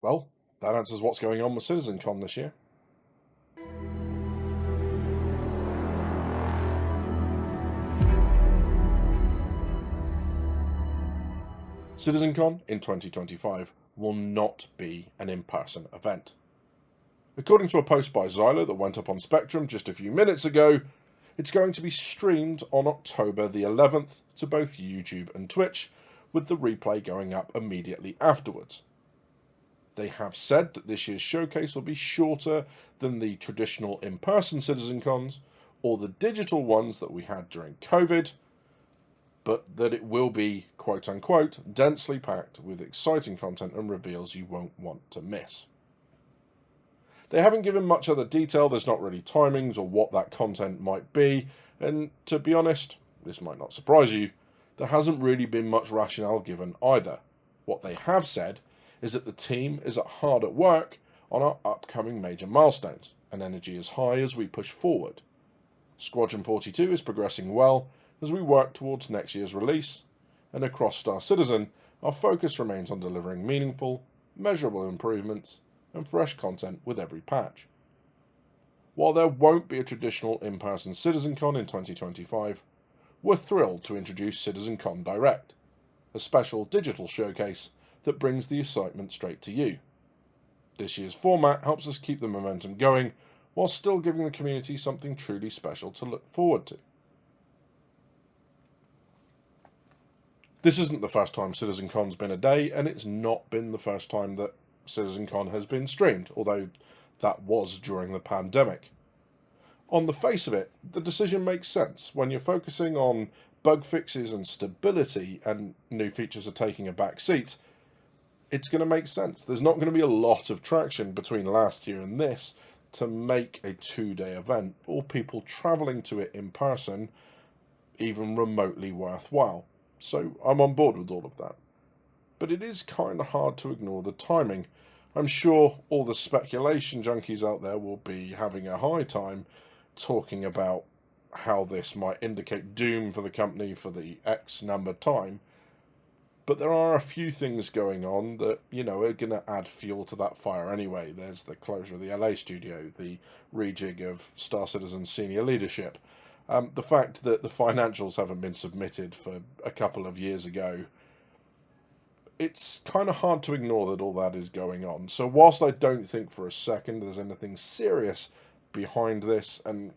Well, that answers what's going on with CitizenCon this year. CitizenCon in 2025 will not be an in-person event. According to a post by Zyler that went up on Spectrum just a few minutes ago, it's going to be streamed on October the 11th to both YouTube and Twitch, with the replay going up immediately afterwards. They have said that this year's showcase will be shorter than the traditional in-person CitizenCons or the digital ones that we had during COVID, but that it will be, quote-unquote, densely packed with exciting content and reveals you won't want to miss. They haven't given much other detail. There's not really timings or what that content might be, and to be honest, this might not surprise you, there hasn't really been much rationale given either. What they have said is that the team is hard at work on our upcoming major milestones, and energy is high as we push forward. Squadron 42 is progressing well as we work towards next year's release, and across Star Citizen, our focus remains on delivering meaningful, measurable improvements and fresh content with every patch. While there won't be a traditional in-person CitizenCon in 2025, we're thrilled to introduce CitizenCon Direct, a special digital showcase that brings the excitement straight to you. This year's format helps us keep the momentum going, while still giving the community something truly special to look forward to. This isn't the first time CitizenCon's been a day, and it's not been the first time that CitizenCon has been streamed, although that was during the pandemic. On the face of it, the decision makes sense. When you're focusing on bug fixes and stability and new features are taking a back seat, it's going to make sense. There's not going to be a lot of traction between last year and this to make a 2-day event, or people travelling to it in person even remotely worthwhile. So I'm on board with all of that. But it is kind of hard to ignore the timing. I'm sure all the speculation junkies out there will be having a high time talking about how this might indicate doom for the company for the X number time. But there are a few things going on that, are going to add fuel to that fire anyway. There's the closure of the LA studio, the rejig of Star Citizen's senior leadership, the fact that the financials haven't been submitted for a couple of years ago. It's kind of hard to ignore that all that is going on. So whilst I don't think for a second there's anything serious behind this, and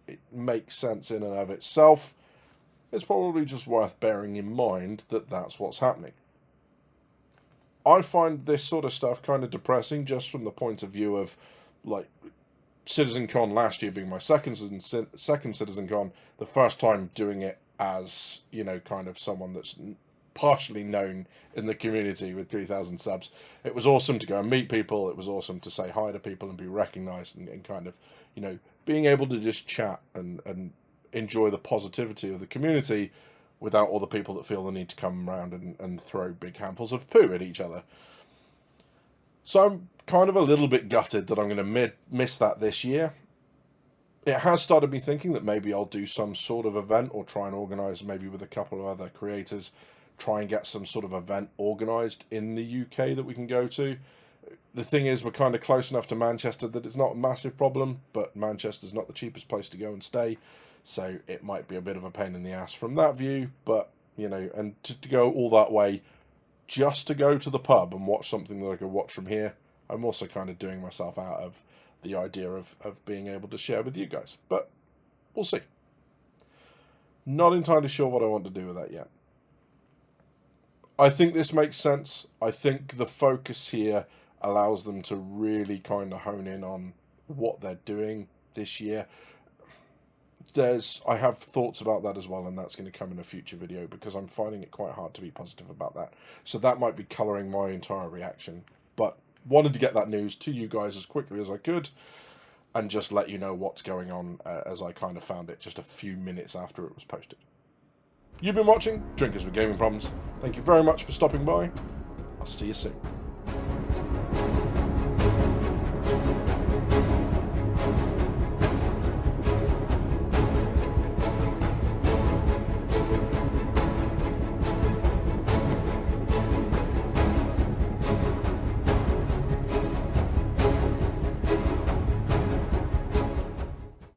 it makes sense in and of itself, it's probably just worth bearing in mind that that's what's happening. I find this sort of stuff kind of depressing just from the point of view of, like, CitizenCon last year being my second CitizenCon, the first time doing it as, kind of someone that's partially known in the community with 3,000 subs. It was awesome to go and meet people. It was awesome to say hi to people and be recognized and kind of, being able to just chat and enjoy the positivity of the community without all the people that feel the need to come around and throw big handfuls of poo at each other. So I'm kind of a little bit gutted that I'm going to miss that this year. It has started me thinking that maybe I'll do some sort of event or try and organise, maybe with a couple of other creators, try and get some sort of event organised in the UK that we can go to. The thing is, we're kind of close enough to Manchester that it's not a massive problem, but Manchester's not the cheapest place to go and stay, so it might be a bit of a pain in the ass from that view. But, and to go all that way just to go to the pub and watch something that I could watch from here, I'm also kind of doing myself out of the idea of being able to share with you guys. But we'll see. Not entirely sure what I want to do with that yet. I think this makes sense. I think the focus here allows them to really kind of hone in on what they're doing this year. I have thoughts about that as well, and that's going to come in a future video because I'm finding it quite hard to be positive about that. So that might be colouring my entire reaction. But wanted to get that news to you guys as quickly as I could and just let you know what's going on as I kind of found it just a few minutes after it was posted. You've been watching Drinkers with Gaming Problems. Thank you very much for stopping by. I'll see you soon.